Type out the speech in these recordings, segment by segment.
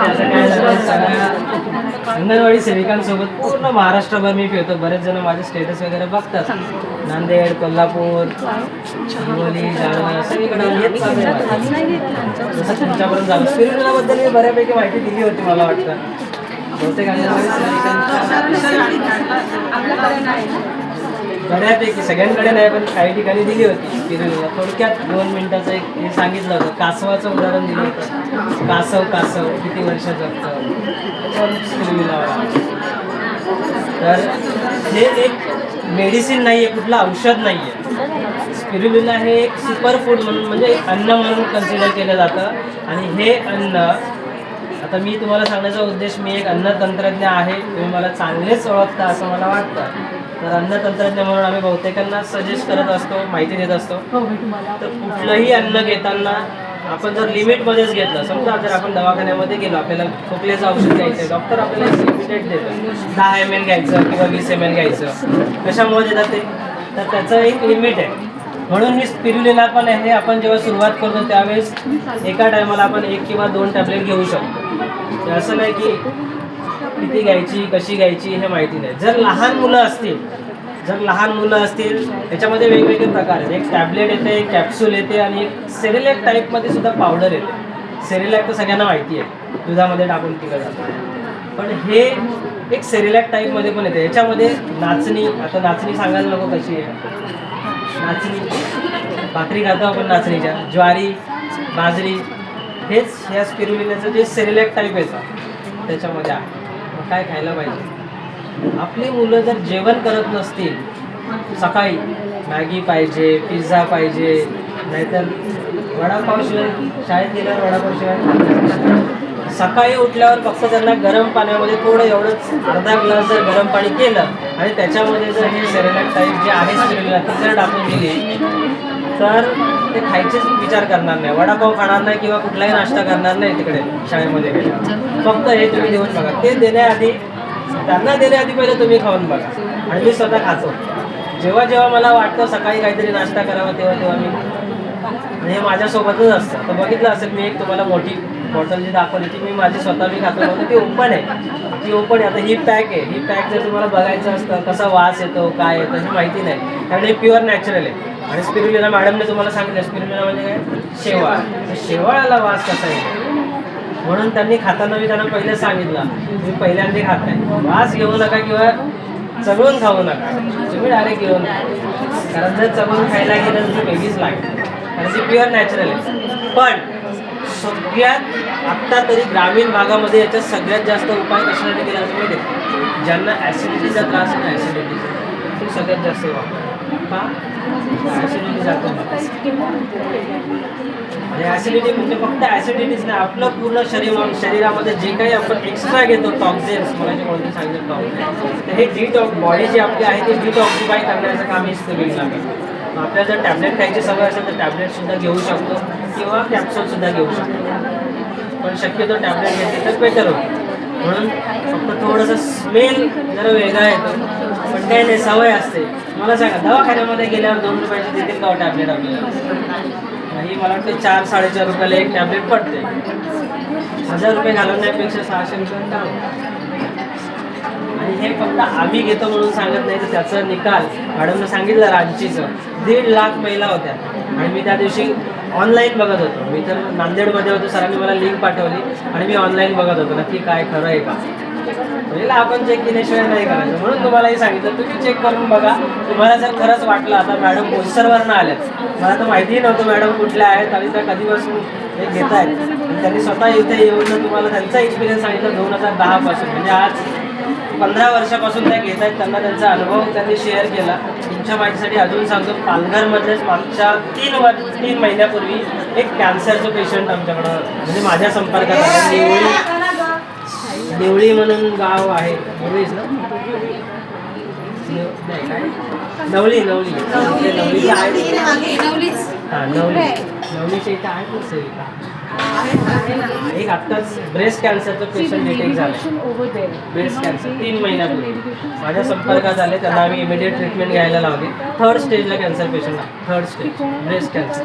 असं काय झालं, सगळ्या अंगणवाडी सेविकांसोबत पूर्ण महाराष्ट्रभर मी फिरतो. बरेच जण माझे स्टेटस वगैरे बघतात. नांदेड, कोल्हापूर, हिंगोली, जालना सगळीकडे हेच चालू आहे माझं. जसं तुमच्यापर्यंत झालं. स्पिरिच्युअलबद्दल मी बऱ्यापैकी माहिती दिली होती मला वाटतं. बहुतेक अंगणवाडी बऱ्यापैकी सगळ्यांकडे नाही, पण काही ठिकाणी दिली होती स्पिरिच्युअल. थोडक्यात 2 मिनिटाचं एक हे सांगितलं होतं. कासवाचं उदाहरण दिलं होतं. कासव किती वर्ष जगतं, तर हे एक मेडिसिन नाही आहे, कुठलं औषध नाही आहे. स्पिरुलिना हे एक सुपर फूड म्हणून म्हणजे अन्न म्हणून कन्सिडर केलं जातं. आणि हे अन्न आता मी तुम्हाला सांगण्याचा उद्देश, मी एक अन्न तंत्रज्ञ आहे, तुम्ही मला चांगलेच ओळखता असं मला वाटतं. तर अन्न तंत्रज्ञ म्हणून आम्ही बहुतेकांना सजेस्ट करत असतो, माहिती देत असतो. तर कुठलंही अन्न घेताना आपण जर लिमिटमध्येच घेतलं, समजा जर आपण दवाखान्यामध्ये गेलो, आपल्याला खोकल्याचं औषध घ्यायचं, डॉक्टर आपल्याला लिमिटेड देतो, 10 ml घ्यायचं किंवा 20 ml घ्यायचं. कशामुळे देतात ते, तर त्याचं एक लिमिट आहे. म्हणून ही स्पिरुलिना पण आहे, आपण जेव्हा सुरुवात करतो त्यावेळेस एका टायमाला आपण 1 किंवा 2 टॅबलेट घेऊ शकतो. ते असं नाही की किती घ्यायची, कशी घ्यायची हे माहिती नाही. जर लहान मुलं असतील त्याच्यामध्ये वेगवेगळे प्रकार आहेत. एक टॅबलेट येते, एक कॅप्सूल येते आणि एक सेरेलॅक टाईपमध्ये सुद्धा पावडर येते. सेरेलॅक तर सगळ्यांना माहिती आहे, दुधामध्ये टाकून पिकं जातं. पण हे एक सेरेलॅक टाईपमध्ये पण येते. याच्यामध्ये नाचणी, आता नाचणी सांगायला नको कशी आहे. नाचणी भाकरी खातो आपण, नाचणीच्या ज्वारी, बाजरी, हेच ह्या स्पिरुलिनाचं जे सेरेलॅक टाईप येतं त्याच्यामध्ये आहे. मग काय खायला पाहिजे. आपली मुलं जर जेवण करत नसतील, सकाळी मॅगी पाहिजे, पिझ्झा पाहिजे, नाहीतर वडापाव शिवाय, शाळेत गेल्यावर वडापाव शिवाय, सकाळी उठल्यावर फक्त त्यांना गरम पाण्यामध्ये थोडं एवढंच अर्धा ग्लास जर गरम पाणी केलं आणि त्याच्यामध्ये जर हे सेरेलॅक टाईप जे आहे स्पिरुलिना ती जर टाकून दिली तर ते खायचेच विचार करणार नाही, वडापाव खाणार नाही किंवा कुठलाही नाश्ता करणार नाही तिकडे शाळेमध्ये गेल्यावर. फक्त हे तुम्ही देऊन बघा. ते देण्याआधी, त्यांना देण्याआधी पहिले तुम्ही खाऊन बघा. आणि मी स्वतः खातो. जेव्हा जेव्हा मला वाटतं सकाळी काहीतरी नाश्ता करावा तेव्हा मी, हे माझ्यासोबतच असतं. तर बघितलं असेल मी एक तुम्हाला मोठी बॉटल जी दाखवली ती मी माझी स्वतः मी खातो म्हणून ती ओपन आहे. ती ओपन आहे. आता ही पॅक आहे. ही पॅक जर तुम्हाला बघायचं असतं कसा वास येतो, काय येतं हे माहिती नाही, कारण हे प्युअर नॅचरल आहे. आणि स्पिरुलिना मॅडमने तुम्हाला सांगितलं स्पिरुलिना म्हणजे काय, शेवाळ. शेवाळाला वास कसा येतो म्हणून त्यांनी खाताना मी त्यांना पहिलं सांगितलं, तुम्ही पहिल्यांदा खाताय, वास घेऊ नका किंवा चघळून खाऊ नका, तुम्ही डायरेक्ट घेऊन खा. कारण जर चघळून खायला गेलं तर ती वेगळीच लागते, कारण ती प्युअर नॅचरल आहे. पण सगळ्यात आत्ता तरी ग्रामीण भागामध्ये याच्यात सगळ्यात जास्त उपाय कशासाठी केला जातो माहिती आहे, ज्यांना ॲसिडिटीचा त्रास आहे ना, ॲसिडिटीचा तो सगळ्यात जास्त वापर का, ॲसिडिटी जातो. आणि ॲसिडिटी म्हणजे फक्त ॲसिडिटीच नाही, आपलं पूर्ण शरीरामध्ये जे काही आपण एक्स्ट्रा घेतो टॉक्झिन्स, मला जे कोणते सांगितलं टॉक्झिन्स, तर हे डिटॉक्स, बॉडी जी आपली आहे ती डिटॉक्सिफाय करण्याचं काम हे स्पिरुलिना करतं. आपल्याला जर टॅबलेट खायची सवय असेल तर टॅबलेटसुद्धा घेऊ शकतो किंवा कॅप्सूलसुद्धा घेऊ शकतो. पण शक्यतो टॅबलेट घेतली तर बेटर होतं. म्हणून फक्त थोडंसं स्मेल जरा वेगळा येतो, पण काही नाही, सवय असते. मला सांगा, दवाखान्यामध्ये गेल्यावर 2 रुपयाची देतील का टॅबलेट आपल्याला? नाही, मला वाटतं 4-4.5 रुपयाला एक टॅबलेट पडते. 1000 रुपये घालवण्यापेक्षा 600 रुपये. आणि हे फक्त आम्ही घेतो म्हणून सांगत नाही, तर त्याचा निकाल मॅडमनं सांगितलं रांचीचं 1.5 लाख महिला होत्या. आणि मी त्या दिवशी ऑनलाईन बघत होतो. मी तर नांदेडमध्ये होतो, सरांनी मला लिंक पाठवली आणि मी ऑनलाईन बघत होतो नक्की काय खरं आहे का. पहिला आपण चेक केल्याशिवाय नाही करायचं, म्हणून तुम्हालाही सांगितलं तुम्ही चेक करून बघा. तुम्हाला जर खरंच वाटलं, आता मॅडम बोईसरवरनं आल्यात, मला तर माहितीही नव्हतं मॅडम कुठल्या आहेत आणि त्या कधीपासून हे घेत आहेत. त्यांनी स्वतः इथे येऊन तुम्हाला त्यांचा एक्सपिरियन्स सांगितलं 2010 पासून, म्हणजे आज 15 वर्षापासून त्या घेत आहेत. त्यांना त्यांचा अनुभव त्यांनी शेअर केला. तुमच्या माहितीसाठी अजून सांगतो, पालघरमध्येच मागच्या 3 महिन्यापूर्वी एक कॅन्सरचं पेशंट आमच्याकडं, म्हणजे माझ्या संपर्कात आहे. देवळी म्हणून गाव आहे, देवळीच ना, नाही काय, नवळीचं आहे. हां, नवलीच्या इथं आहे सेविका. एक आत्ताच ब्रेस्ट कॅन्सरचं पेशंट डिटेक्ट झालं. ब्रेस्ट कॅन्सर 3 महिन्यापूर्वी माझ्या संपर्कात आले, त्यांना आम्ही इमिडिएट ट्रीटमेंट घ्यायला लावली. 3rd स्टेजला कॅन्सर पेशंट आहे, 3rd स्टेज ब्रेस्ट कॅन्सर.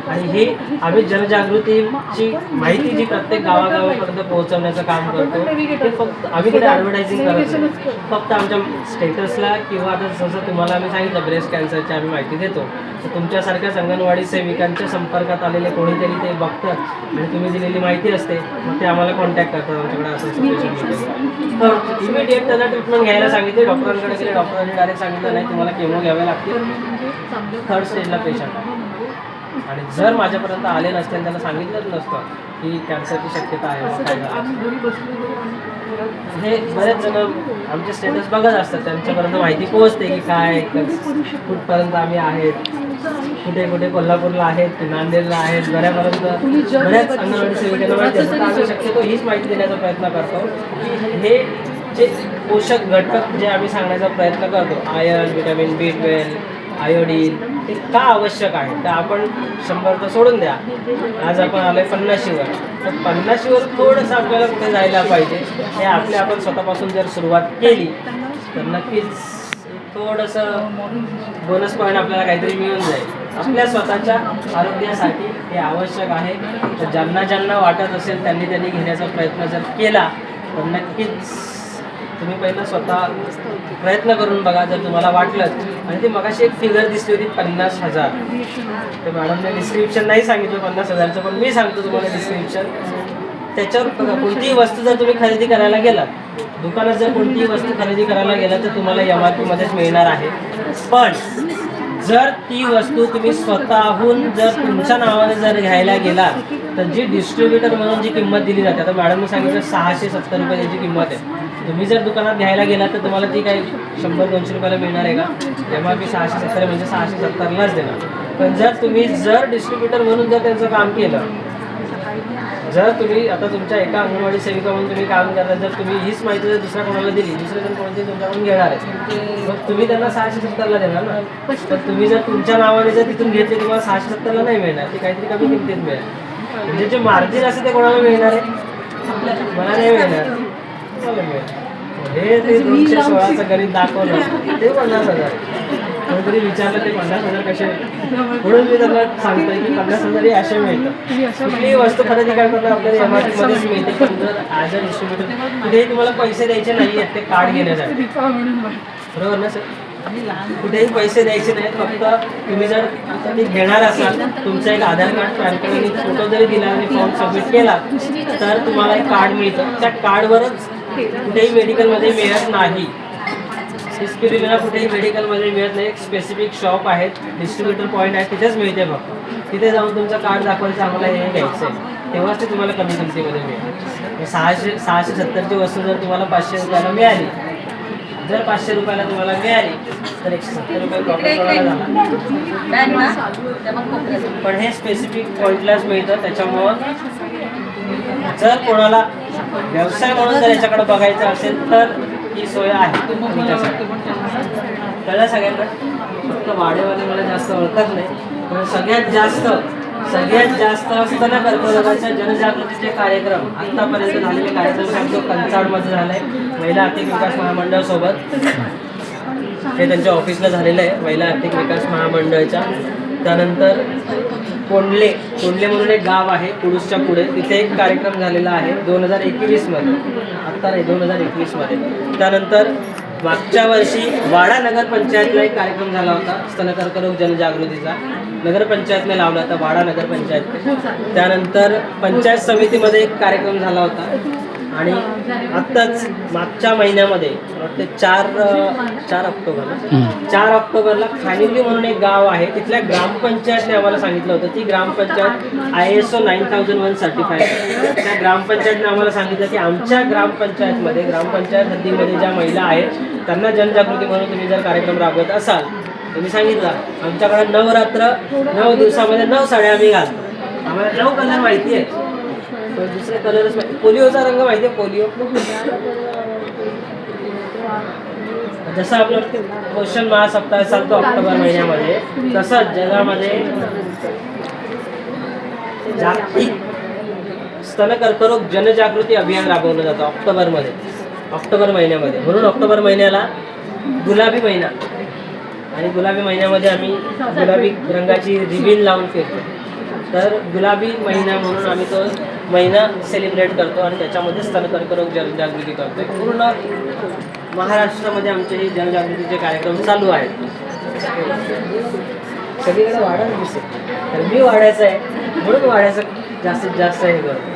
आणि हे आम्ही जनजागृतीची माहिती जी प्रत्येक गावागावापर्यंत पोहोचवण्याचं काम करतो, ते फक्त आम्ही कुठे ॲडव्हर्टायझिंग करत नाही, फक्त आमच्या स्टेटसला किंवा आता जसं तुम्हाला मी सांगितलं ब्रेस्ट कॅन्सरची आम्ही माहिती देतो, तर तुमच्यासारख्या अंगणवाडी सेविकांच्या संपर्कात आलेले कोणीतरी ते बघतात आणि तुम्ही दिलेली माहिती असते, मग ते आम्हाला कॉन्टॅक्ट करतात आमच्याकडे असं पेशंट. तर इमिडिएट त्यांना ट्रीटमेंट घ्यायला सांगितले. डॉक्टरांकडे गेले, डॉक्टरांनी डायरेक्ट सांगितलं नाही तुम्हाला केमो घ्यावे लागतील, 3rd स्टेजला पेशंट आहे. आणि जर माझ्यापर्यंत आले नसते त्यांना सांगितलंच नसतं की कॅन्सरची शक्यता आहे. हे बरेच जण आमचे स्टेटस बघत असतात, त्यांच्यापर्यंत माहिती पोहोचते की काय कुठपर्यंत आम्ही आहेत, कुठे कुठे कोल्हापूरला आहेत की नांदेडला आहेत, बऱ्याच अंगणवाडी सेविकांना माहिती असतं. आम्ही शक्यतो हीच माहिती देण्याचा प्रयत्न करतो की हे जे पोषक घटक जे आम्ही सांगण्याचा प्रयत्न करतो, आयर्न, व्हिटॅमिन B12, आयोडीन, ते का आवश्यक आहे. तर आपण 100 तर सोडून द्या, आज आपण आलो आहे 50वर, तर 50वर थोडंसं आपल्याला कुठे जायला पाहिजे. हे आपण स्वतःपासून जर सुरुवात केली तर नक्कीच थोडंसं बोनस पॉईंट आपल्याला काहीतरी मिळून जाईल. आपल्या स्वतःच्या आरोग्यासाठी हे आवश्यक आहे. तर ज्यांना वाटत असेल त्यांनी घेण्याचा प्रयत्न जर केला तर नक्कीच तुम्ही पहिलं स्वतः प्रयत्न करून बघा. जर तुम्हाला वाटलं, आणि ते मगाशी एक फिगर दिसली होती 50,000, तर मॅडमने डिस्क्रिप्शन नाही सांगितलं 50,000चं, पण मी सांगतो तुम्हाला डिस्क्रिप्शन. त्याच्यावर बघा, कोणतीही वस्तू जर तुम्ही खरेदी करायला गेलात, दुकानात जर कोणतीही वस्तू खरेदी करायला गेलात तर तुम्हाला MRPमध्येच मिळणार आहे. पण जर ती वस्तू तुम्ही स्वतःहून जर तुमच्या नावाने जर घ्यायला गेला तर जी डिस्ट्रीब्युटर म्हणून जी किंमत दिली जाते, आता मॅडमने सांगितलं 670 रुपये त्याची किंमत आहे. तुम्ही जर दुकानात घ्यायला गेलात तर तुम्हाला ती काही 100-200 रुपयाला मिळणार आहे का? MRP 670 म्हणजे 670लाच देणार. पण जर डिस्ट्रीब्युटर म्हणून जर त्यांचं काम केलं, जर तुम्ही आता तुमच्या एका अंगणवाडी सेविका म्हणून तुम्ही काम करता, जर तुम्ही हीच माहिती जर दुसऱ्या कोणाला दिली, दुसरे जर कोणती तुमच्याकडून घेणार आहे, मग तुम्ही त्यांना 670ला देणार ना. पण तुम्ही जर तुमच्या नावाने जर तिथून घेतले, तुम्हाला 670ला नाही मिळणार, ती काहीतरी कमी किमतीत मिळेल. म्हणजे जे मार्जिन असते ते कोणाला मिळणार आहे? मला नाही मिळणार, तुम्हाला मिळेल. हे ते 216चं गणित दाखवलं ते 50,000. कोणीतरी विचारलं ते 50,000 कसे, म्हणून मी त्यांना सांगतोय की 50,000 हे असे मिळतं. कुठलीही वस्तू खरेदी करताना आपल्याला MRPमध्येच मिळते. पण जर ॲज अ डिस्ट्रीब्युटर कुठेही तुम्हाला पैसे द्यायचे नाही आहेत ते कार्ड घेण्यासाठी, बरोबर ना सर? कुठेही पैसे द्यायचे नाहीत, फक्त तुम्ही जर ते घेणार असाल, तुमचं एक आधार कार्ड, पॅन कार्ड आणि फोटो जरी दिला आणि फॉर्म सबमिट केला तर तुम्हाला एक कार्ड मिळतं. त्या कार्डवरच कुठेही मेडिकलमध्ये मिळत नाही. स्पिरुलिना कुठेही मेडिकलमध्ये मिळत नाही. एक स्पेसिफिक शॉप आहेत, डिस्ट्रीब्युटर पॉईंट आहे, तिथेच मिळते फक्त. तिथे जाऊन तुमचं कार्ड दाखवायचं आम्हाला हे घ्यायचं आहे, तेव्हाच ते तुम्हाला कमी किमतीमध्ये मिळेल. 670ची वस्तू जर तुम्हाला 500 रुपयाला मिळाली, जर 500 रुपयाला तुम्हाला मिळाली तर 170 रुपये प्रॉफिट झाला. पण हे स्पेसिफिक पॉईंटलाच मिळतं. त्याच्यामुळं जर कोणाला व्यवसाय म्हणून जर याच्याकडे बघायचं असेल तर ही सोय आहे तुमच्यासाठी. कळलं सगळ्यांना? फक्त वाडेवाले मला जास्त ओळखत नाही, पण सगळ्यात जास्त स्तन कर्करोगाच्या जनजागृतीचे कार्यक्रम आत्तापर्यंत झालेले कार्यक्रम सांगतो. कंचाडमध्ये झालं आहे महिला आर्थिक विकास महामंडळासोबत, हे त्यांच्या ऑफिसला झालेलं आहे महिला आर्थिक विकास महामंडळाच्या. त्यानंतर कोंडले म्हणून एक गाव आहे कुडूसच्या पुढे, तिथे एक कार्यक्रम झालेला आहे 2021मध्ये, आत्ता नाही 2021मध्ये. त्यानंतर मागच्या वर्षी वाडा नगरपंचायतला एक कार्यक्रम झाला होता स्तन कर्करोग जनजागृतीचा, नगरपंचायतने लावला होता, वाडा नगरपंचायत. त्यानंतर पंचायत समितीमध्ये एक कार्यक्रम झाला होता. आणि आत्ताच मागच्या महिन्यामध्ये वाटते 4 ऑक्टोबरला खानिवली म्हणून एक गाव आहे, तिथल्या ग्रामपंचायतने आम्हाला सांगितलं होतं. ती ग्रामपंचायत ISO 9001 सर्टिफाईड. त्या ग्रामपंचायतने आम्हाला सांगितलं की आमच्या ग्रामपंचायत हद्दीमध्ये ज्या महिला आहेत त्यांना जनजागृती म्हणून तुम्ही जर कार्यक्रम राबवत असाल, तुम्ही सांगितलं आमच्याकडे 9 दिवसामध्ये 9 साड्या आम्ही घालतो, आम्हाला 9 कलर माहिती आहे, दुसरे कलरच माहिती. पोलिओचा रंग माहिती आहे, पोलिओ जसं आपलं पोषण महासप्ताह चालतो ऑक्टोबर महिन्यामध्ये, तसंच जगामध्ये जागतिक स्तन कर्करोग जनजागृती अभियान राबवलं जातं ऑक्टोबर महिन्यामध्ये. म्हणून ऑक्टोबर महिन्याला गुलाबी महिना, आणि गुलाबी महिन्यामध्ये आम्ही गुलाबी रंगाची रिबीन लावून फिरतो. तर गुलाबी महिना म्हणून आम्ही तो महिना सेलिब्रेट करतो आणि त्याच्यामध्ये स्तन कर्करोग जनजागृती करतो. पूर्ण महाराष्ट्रामध्ये आमचे हे जनजागृतीचे कार्यक्रम चालू आहेत. सगळीकडे वाढायला दिसेल, तर मी वाढायचं आहे म्हणून वाढायचं जास्तीत जास्त हे करतो.